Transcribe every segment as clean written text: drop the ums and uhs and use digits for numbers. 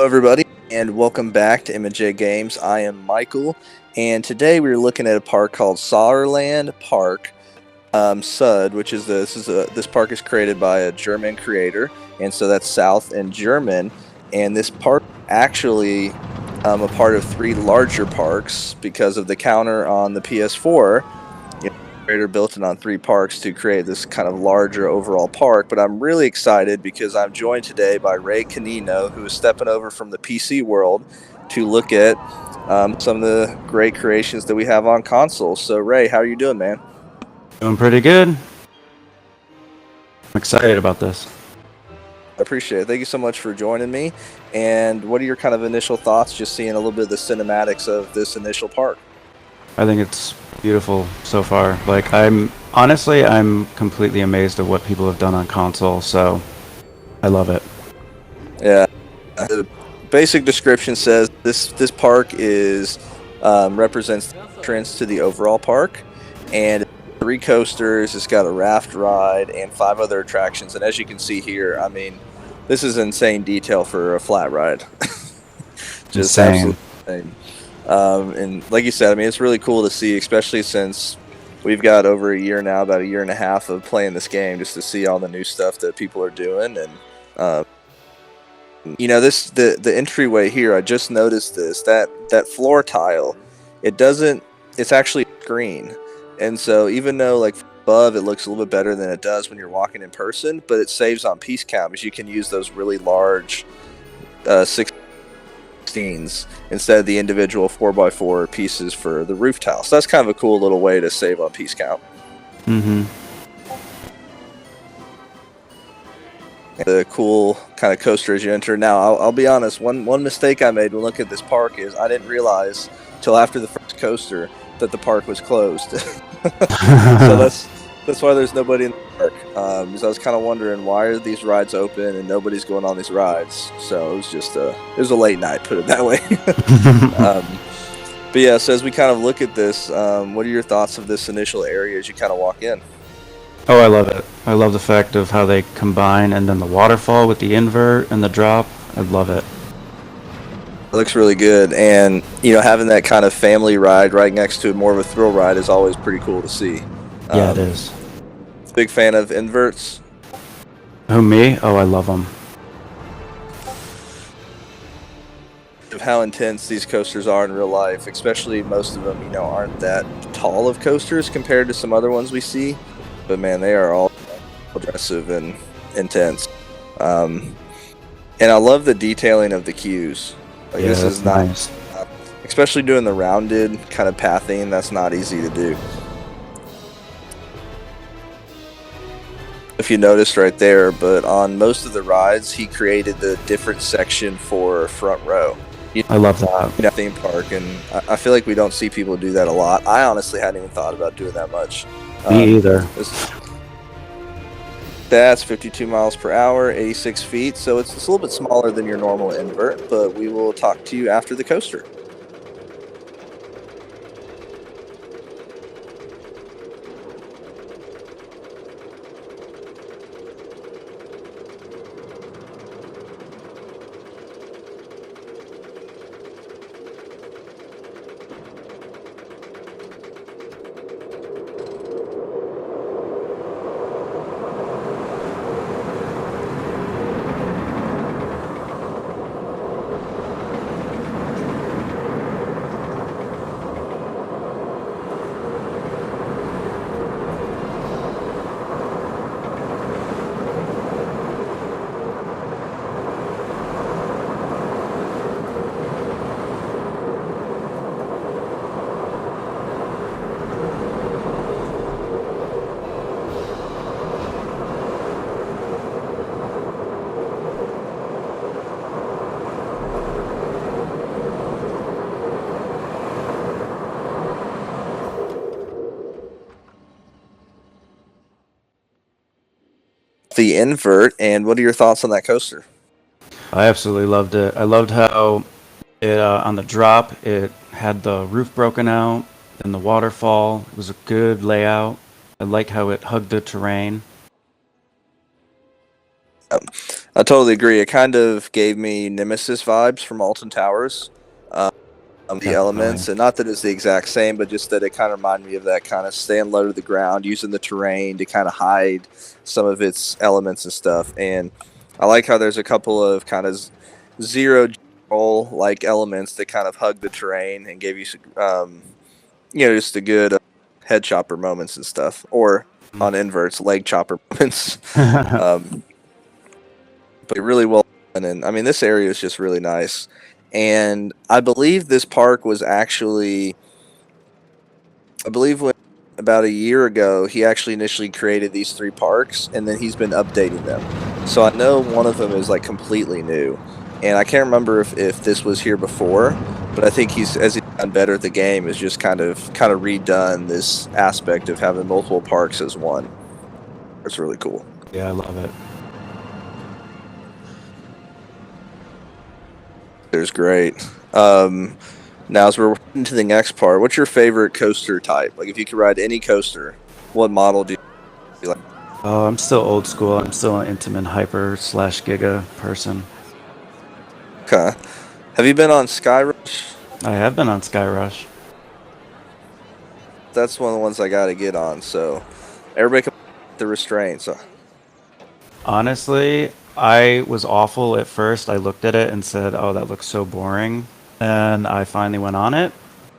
everybody, and welcome back to MJ Games. I am Michael, and today we're looking at a park called Sauerland Park, Sud, which is this park is created by a German creator, and so that's South in German. And this park actually a part of three larger parks because of the counter on the PS4. Creator built it on three parks to create this kind of larger overall park. But I'm really excited because I'm joined today by Ray Canino, who is stepping over from the PC world to look at some of the great creations that we have on console. So Ray, how are you doing, man? Doing pretty good. I'm excited about this. I appreciate it. Thank you so much for joining me. And what are your kind of initial thoughts just seeing a little bit of the cinematics of this initial park? I think it's beautiful so far. Like, I'm completely amazed at what people have done on console, so I love it. Yeah. The basic description says this park is represents the entrance to the overall park, and 3 coasters. It's got a raft ride and 5 other attractions. And as you can see here, I mean, this is insane detail for a flat ride. Just Insane. Absolutely insane. And like you said, I mean, it's really cool to see, especially since we've got over a year now, about a year and a half of playing this game, just to see all the new stuff that people are doing. And the entryway here, I just noticed that floor tile, it's actually green. And so even though like above it looks a little bit better than it does when you're walking in person, but it saves on piece count because you can use those really large 16s instead of the individual 4x4 pieces for the roof tile. So that's kind of a cool little way to save on piece count. Mm-hmm. The cool kind of coaster as you enter. Now, I'll be honest, one mistake I made when looking at this park is I didn't realize till after the first coaster that the park was closed. So that's why there's nobody in the park. Because I was kind of wondering, why are these rides open and nobody's going on these rides? So it was a late night, put it that way. But yeah, so as we kind of look at this, what are your thoughts of this initial area as you kind of walk in? Oh, I love it. I love the fact of how they combine, and then the waterfall with the invert and the drop. I love it. It looks really good, and having that kind of family ride right next to more of a thrill ride is always pretty cool to see. Yeah, it is. Big fan of inverts. Who, me? Oh, I love them. Of how intense these coasters are in real life, especially most of them, aren't that tall of coasters compared to some other ones we see. But man, they are all aggressive and intense. And I love the detailing of the queues. Like, yeah, this is not, nice. Especially doing the rounded kind of pathing, that's not easy to do. If you noticed right there, but on most of the rides, he created the different section for front row. I love that. Theme park, and I feel like we don't see people do that a lot. I honestly hadn't even thought about doing that much. Me either. That's 52 miles per hour, 86 feet, so it's a little bit smaller than your normal invert, but we will talk to you after the coaster. The invert, and what are your thoughts on that coaster? I absolutely loved it. I loved how it on the drop it had the roof broken out and the waterfall. It was a good layout. I like how it hugged the terrain. I totally agree. It kind of gave me Nemesis vibes from Alton Towers. Um, the Definitely. elements, and not that it's the exact same, but just that it kind of reminded me of that kind of staying low to the ground, using the terrain to kind of hide some of its elements and stuff. And I like how there's a couple of kind of zero roll like elements that kind of hug the terrain and gave you, just a good head chopper moments and stuff, or on inverts, leg chopper moments. Um, but really well done. And I mean, this area is just really nice. And I believe this park was actually, I believe when about a year ago, he actually initially created these three parks, and then he's been updating them. So I know one of them is like completely new, and I can't remember if this was here before, but I think he's as he's done better at the game, is just kind of redone this aspect of having multiple parks as one. It's really cool. Yeah, I love it. It's great. Now, as we're heading to the next part, what's your favorite coaster type? Like, if you could ride any coaster, what model do you like? Oh, I'm still old school. I'm still an Intamin Hyper / Giga person. Okay. Have you been on Skyrush? I have been on Skyrush. That's one of the ones I got to get on. So, everybody can the restraints. Honestly, I was awful at first. I looked at it and said, "Oh, that looks so boring." And I finally went on it,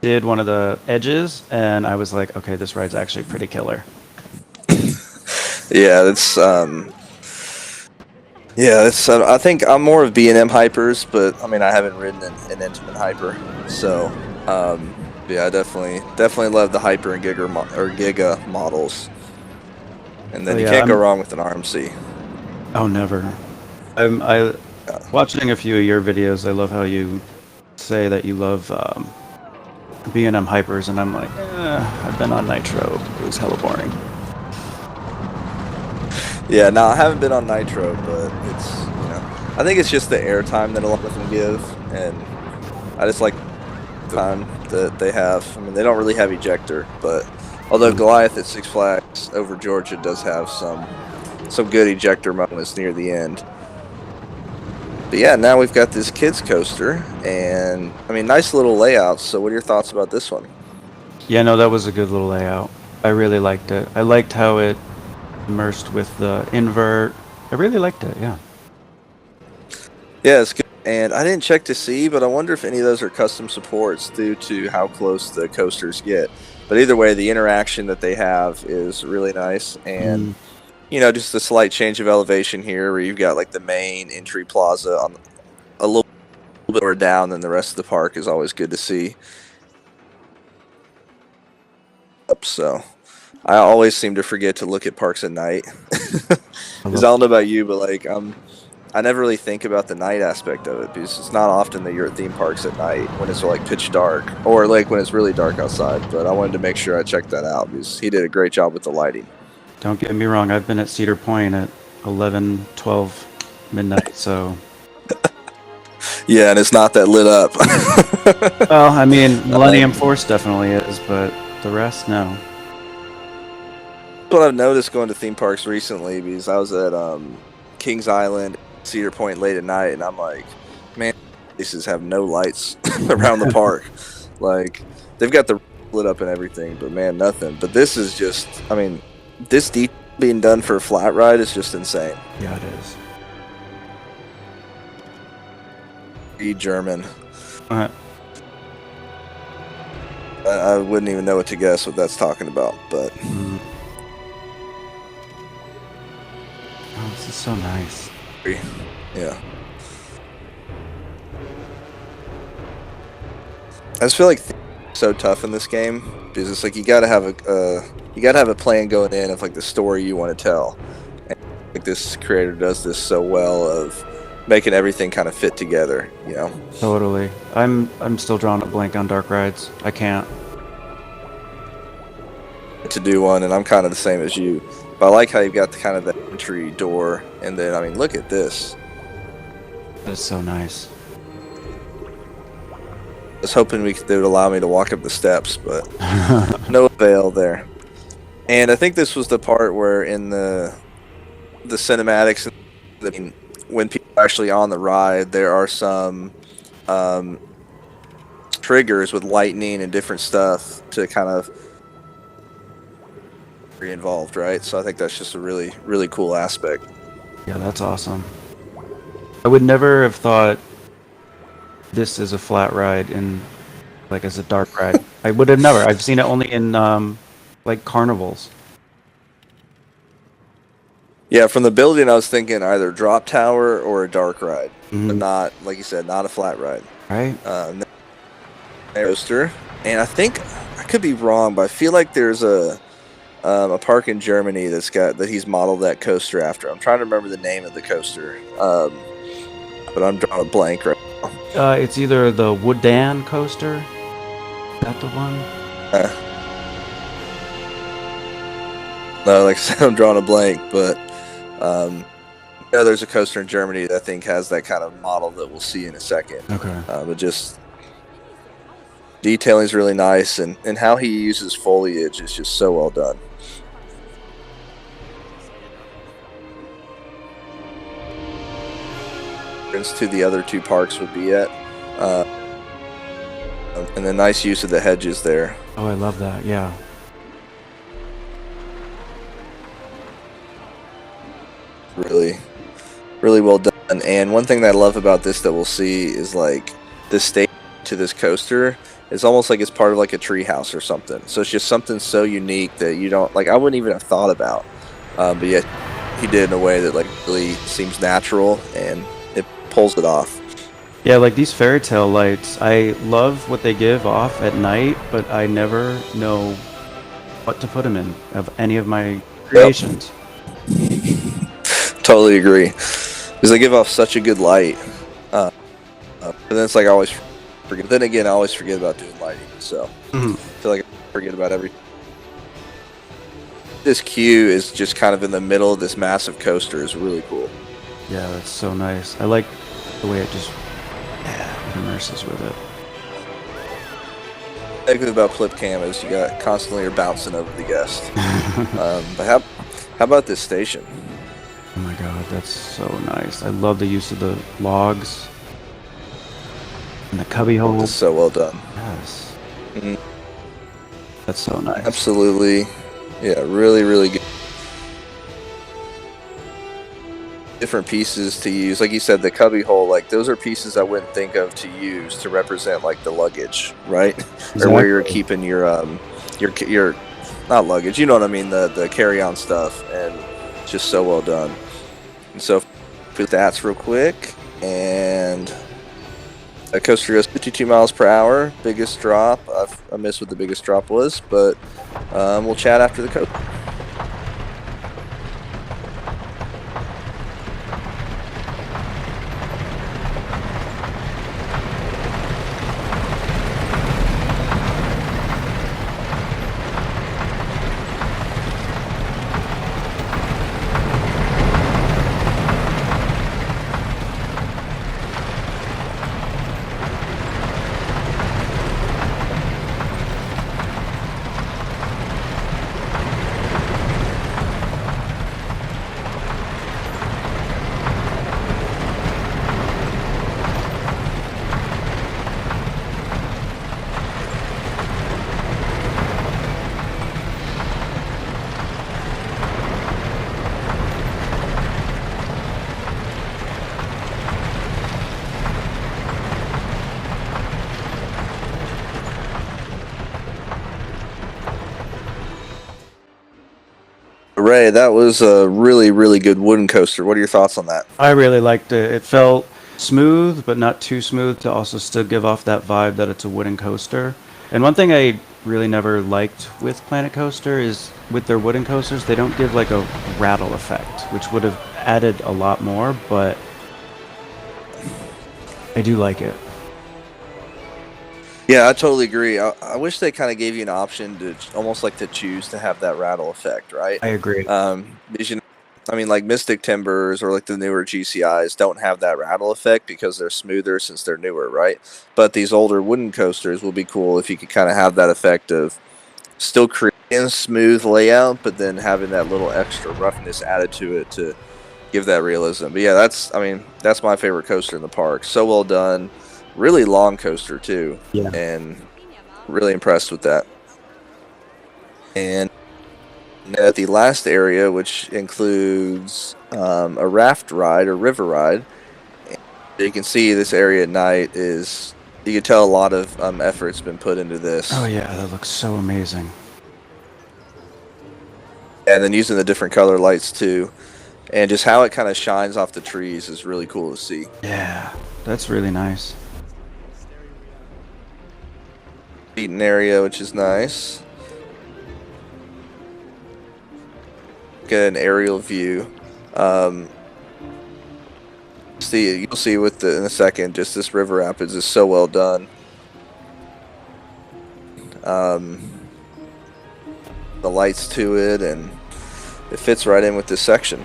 did one of the edges, and I was like, "Okay, this ride's actually pretty killer." Yeah, it's. I think I'm more of B&M hypers, but I mean, I haven't ridden an Intamin hyper, so yeah, I definitely love the hyper and Giga models, and then Oh you yeah, can't go wrong with an RMC. oh never. I watching a few of your videos. I love how you say that you love B&M hypers, and I'm like, I've been on Nitro. It was hella boring. Yeah, no, I haven't been on Nitro, but I think it's just the airtime that a lot of them give, and I just like the time that they have. I mean, they don't really have ejector, but although Goliath at Six Flags over Georgia does have some good ejector moments near the end. But yeah, now we've got this kids coaster, and I mean, nice little layouts. So, what are your thoughts about this one? Yeah, no, that was a good little layout. I really liked it. I liked how it immersed with the invert. I really liked it, yeah. Yeah, it's good. And I didn't check to see, but I wonder if any of those are custom supports due to how close the coasters get. But either way, the interaction that they have is really nice. And, just a slight change of elevation here where you've got like the main entry plaza on a little bit more down than the rest of the park is always good to see. So I always seem to forget to look at parks at night. Because I don't know about you, but like I never really think about the night aspect of it, because it's not often that you're at theme parks at night when it's like pitch dark, or like when it's really dark outside. But I wanted to make sure I checked that out because he did a great job with the lighting. Don't get me wrong, I've been at Cedar Point at 11, 12 midnight, so... Yeah, and it's not that lit up. Well, I mean, Millennium Force definitely is, but the rest, no. What I've noticed going to theme parks recently, because I was at Kings Island, Cedar Point late at night, and I'm like, man, places have no lights around the park. Like, they've got the lit up and everything, but man, nothing. But this is just, I mean, this detail being done for a flat ride is just insane. Yeah, it is. German. Alright. I wouldn't even know what to guess what that's talking about, but... Oh, this is so nice. Yeah. I just feel like so tough in this game because it's like you gotta have a plan going in of like the story you want to tell. And like this creator does this so well of making everything kind of fit together, Totally. I'm still drawing a blank on dark rides. I can't. To do one, and I'm kind of the same as you. But I like how you've got the kind of the entry door, and then I mean, look at this. That's so nice. I was hoping they would allow me to walk up the steps, but no avail there. And I think this was the part where in the cinematics, I mean, when people are actually on the ride, there are some triggers with lightning and different stuff to kind of be involved, right? So I think that's just a really, really cool aspect. Yeah, that's awesome. I would never have thought this is a flat ride in, like, as a dark ride. I would have never. I've seen it only in, like, carnivals. Yeah, from the building, I was thinking either drop tower or a dark ride, but Mhm. not, like you said, not a flat ride. Right? Coaster, and I think I could be wrong, but I feel like there's a park in Germany that he's modeled that coaster after. I'm trying to remember the name of the coaster, but I'm drawing a blank right now. It's either the Wooden Coaster. Is that the one? No, like I said, I'm drawing a blank, but yeah, there's a coaster in Germany that I think has that kind of model that we'll see in a second. Okay. But just detailing is really nice, and how he uses foliage is just so well done. To the other two parks would be at, and the nice use of the hedges there. Oh, I love that. Yeah. Really, really well done. And one thing that I love about this that we'll see is like the stage to this coaster is almost like it's part of like a tree house or something. So it's just something so unique that you don't like. I wouldn't even have thought about, but yet he did in a way that like really seems natural and it pulls it off. Yeah, like these fairy tale lights, I love what they give off at night, but I never know what to put them in of any of my creations. Totally agree, because they give off such a good light. And then it's like I always forget. Then again, I always forget about doing lighting, so I feel like I forget about everything. This queue is just kind of in the middle of this massive coaster is really cool. Yeah, that's so nice. I like the way it just immerses with it. The thing about flip cam is you got constantly are bouncing over the guest. But how about this station? Oh my god, that's so nice. I love the use of the logs and the cubby hole. It's so well done. Yes. Mm-hmm. That's so nice. Absolutely. Yeah, really, really good. Different pieces to use. Like you said, the cubby hole, like those are pieces I wouldn't think of to use to represent like the luggage, right? Exactly. Or where you're keeping your not luggage, you know what I mean, the carry-on stuff, and it's just so well done. And so put stats real quick, and the coaster goes 52 miles per hour. Biggest drop, I missed what the biggest drop was, but we'll chat after the coaster. Ray, that was a really, really good wooden coaster. What are your thoughts on that? I really liked it. It felt smooth, but not too smooth to also still give off that vibe that it's a wooden coaster. And one thing I really never liked with Planet Coaster is with their wooden coasters, they don't give like a rattle effect, which would have added a lot more, but I do like it. Yeah, I totally agree. I wish they kind of gave you an option to almost like to choose to have that rattle effect, right? I agree. Because, I mean, like Mystic Timbers or like the newer GCIs don't have that rattle effect because they're smoother since they're newer, right? But these older wooden coasters will be cool if you could kind of have that effect of still creating a smooth layout, but then having that little extra roughness added to it to give that realism. But yeah, that's my favorite coaster in the park. So well done, really long coaster too, Yeah. and really impressed with that. And at the last area, which includes a raft ride or river ride, you can see this area at night is. You can tell a lot of effort's been put into this. Oh yeah, that looks so amazing. And then using the different color lights too. And just how it kind of shines off the trees is really cool to see. Yeah, that's really nice. Eating area, which is nice. Get an aerial view. You'll see in a second. Just this river rapids is so well done. The lights to it, and it fits right in with this section.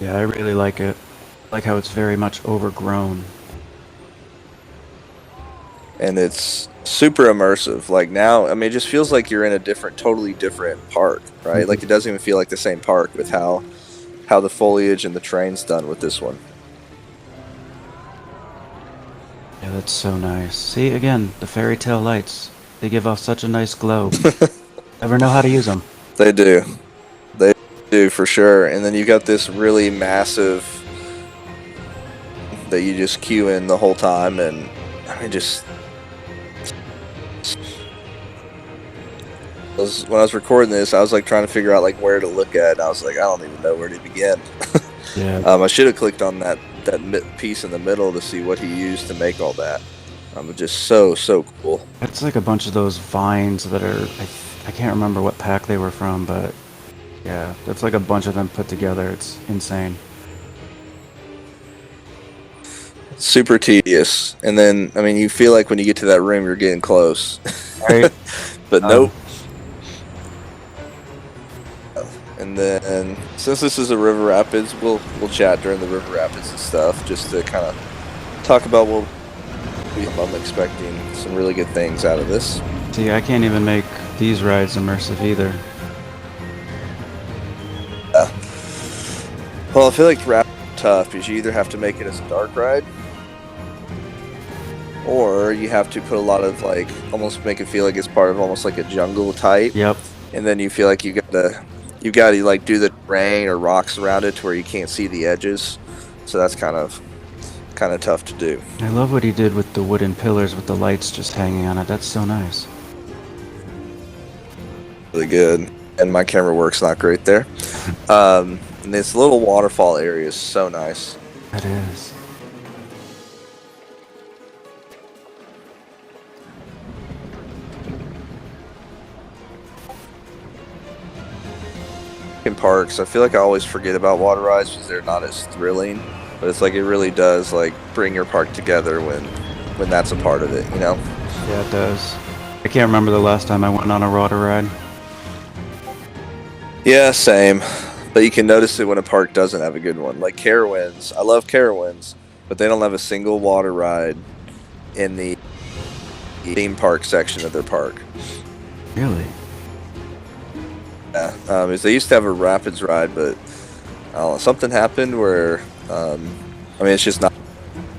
Yeah, I really like it. I like how it's very much overgrown. And it's super immersive. Like now, I mean, it just feels like you're in a totally different park, right? Mm-hmm. Like it doesn't even feel like the same park with how the foliage and the terrain's done with this one. Yeah, that's so nice. See, again, the fairy tale lights. They give off such a nice glow. Never know how to use them. They do. They do for sure. And then you got this really massive that you just queue in the whole time, and I mean, just when I was recording this, I was like trying to figure out like where to look at. And I was like, I don't even know where to begin. Yeah. I should have clicked on that piece in the middle to see what he used to make all that. Just so cool. It's like a bunch of those vines that are. I can't remember what pack they were from, but yeah, it's like a bunch of them put together. It's insane. Super tedious. And then, I mean, you feel like when you get to that room, you're getting close. Right. But nope. And then, since this is a river rapids, we'll chat during the river rapids and stuff, just to kind of talk about what I'm expecting some really good things out of this. See, I can't even make these rides immersive either. Yeah. Well, I feel like rapid is tough because you either have to make it as a dark ride, or you have to put a lot of like almost make it feel like it's part of almost like a jungle type. Yep. And then you feel like you got to like do the terrain or rocks around it to where you can't see the edges. So that's kind of tough to do. I love what he did with the wooden pillars with the lights just hanging on it. That's so nice. Really good. And my camera work's not great there. And this little waterfall area is so nice. It is. In parks, I feel like I always forget about water rides because they're not as thrilling. But it's like it really does like bring your park together when that's a part of it, you know? Yeah, it does. I can't remember the last time I went on a water ride. Yeah, same. But you can notice it when a park doesn't have a good one. Like Carowinds. I love Carowinds, but they don't have a single water ride in the theme park section of their park. Really? Yeah. Is they used to have a rapids ride, but I don't know, something happened where I mean it's just not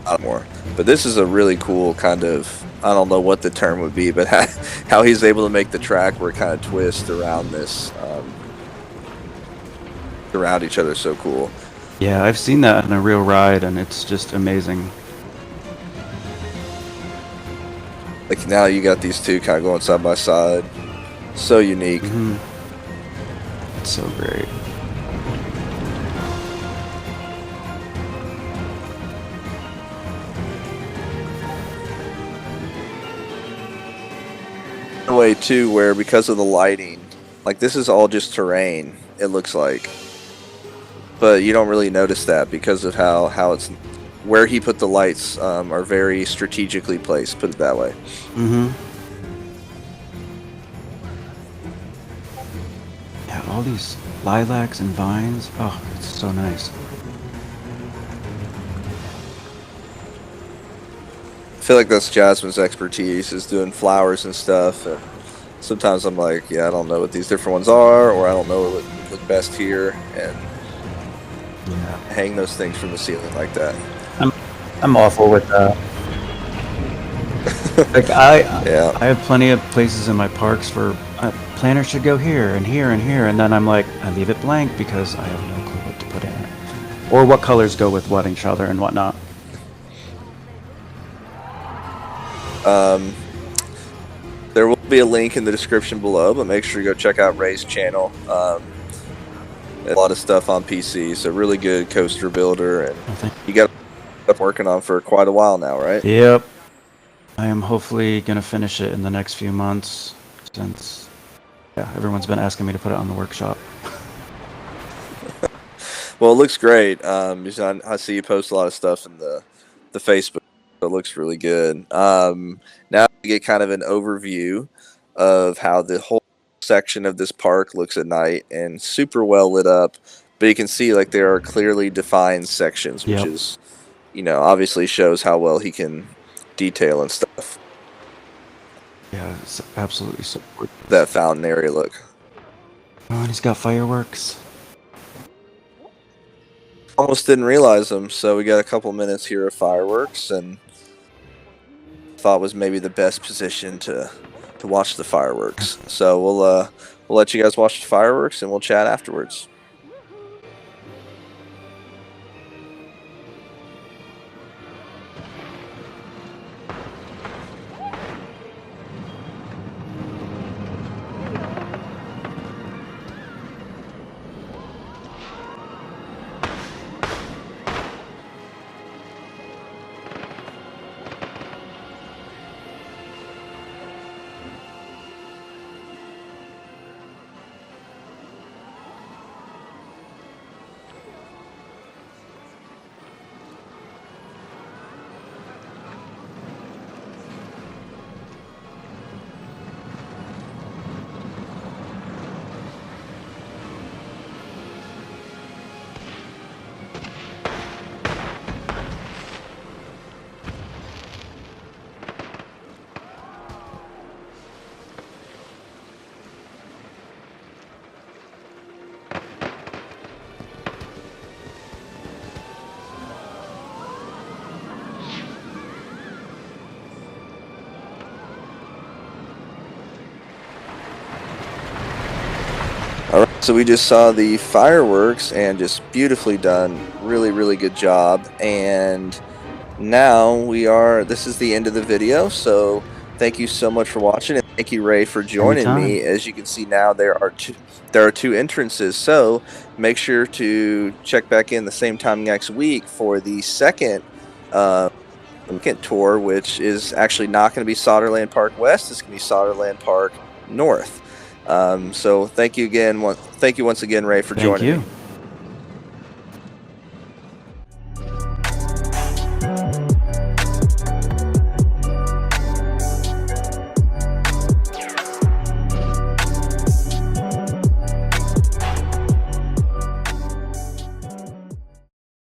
anymore. But this is a really cool kind of, I don't know what the term would be, but how he's able to make the track where it kind of twists around this around each other, so cool. Yeah, I've seen that in a real ride, and it's just amazing. Like now you got these two kind of going side by side. So unique. Mm-hmm. It's so great. In a way too, where because of the lighting, like this is all just terrain, it looks like. But you don't really notice that because of how it's where he put the lights are very strategically placed, put it that way. Mm-hmm. Yeah, all these lilacs and vines. Oh, it's so nice. I feel like that's Jasmine's expertise, is doing flowers and stuff. And sometimes I'm like, yeah, I don't know what these different ones are, or I don't know what would look best here, and hang those things from the ceiling like that. I'm awful with that. Like I have plenty of places in my parks for planners should go here and here and here, and then I'm like, I leave it blank because I have no clue what to put in it, or what colors go with what each other and whatnot. There will be a link in the description below, but make sure you go check out Ray's channel. A lot of stuff on PC, so really good coaster builder, and you got stuff working on for quite a while now, right? Yep. I am hopefully going to finish it in the next few months, since everyone's been asking me to put it on the workshop. Well, it looks great. I see you post a lot of stuff in the Facebook. It looks really good. Now you get kind of an overview of how the whole section of this park looks at night, and super well lit up. But you can see like there are clearly defined sections, which is, obviously shows how well he can detail and stuff. Yeah, it's absolutely so good. That fountain area look. Oh, and he's got fireworks. Almost didn't realize them, so we got a couple minutes here of fireworks, and thought was maybe the best position to watch the fireworks. So we'll let you guys watch the fireworks, and we'll chat afterwards. Alright, so we just saw the fireworks, and just beautifully done. Really, really good job. And now this is the end of the video, so thank you so much for watching, and thank you, Ray, for joining me. As you can see now, there are two entrances, so make sure to check back in the same time next week for the second tour, which is actually not going to be Sauerland Park West. It's going to be Sauerland Park North. So thank you once again, Ray, for joining me.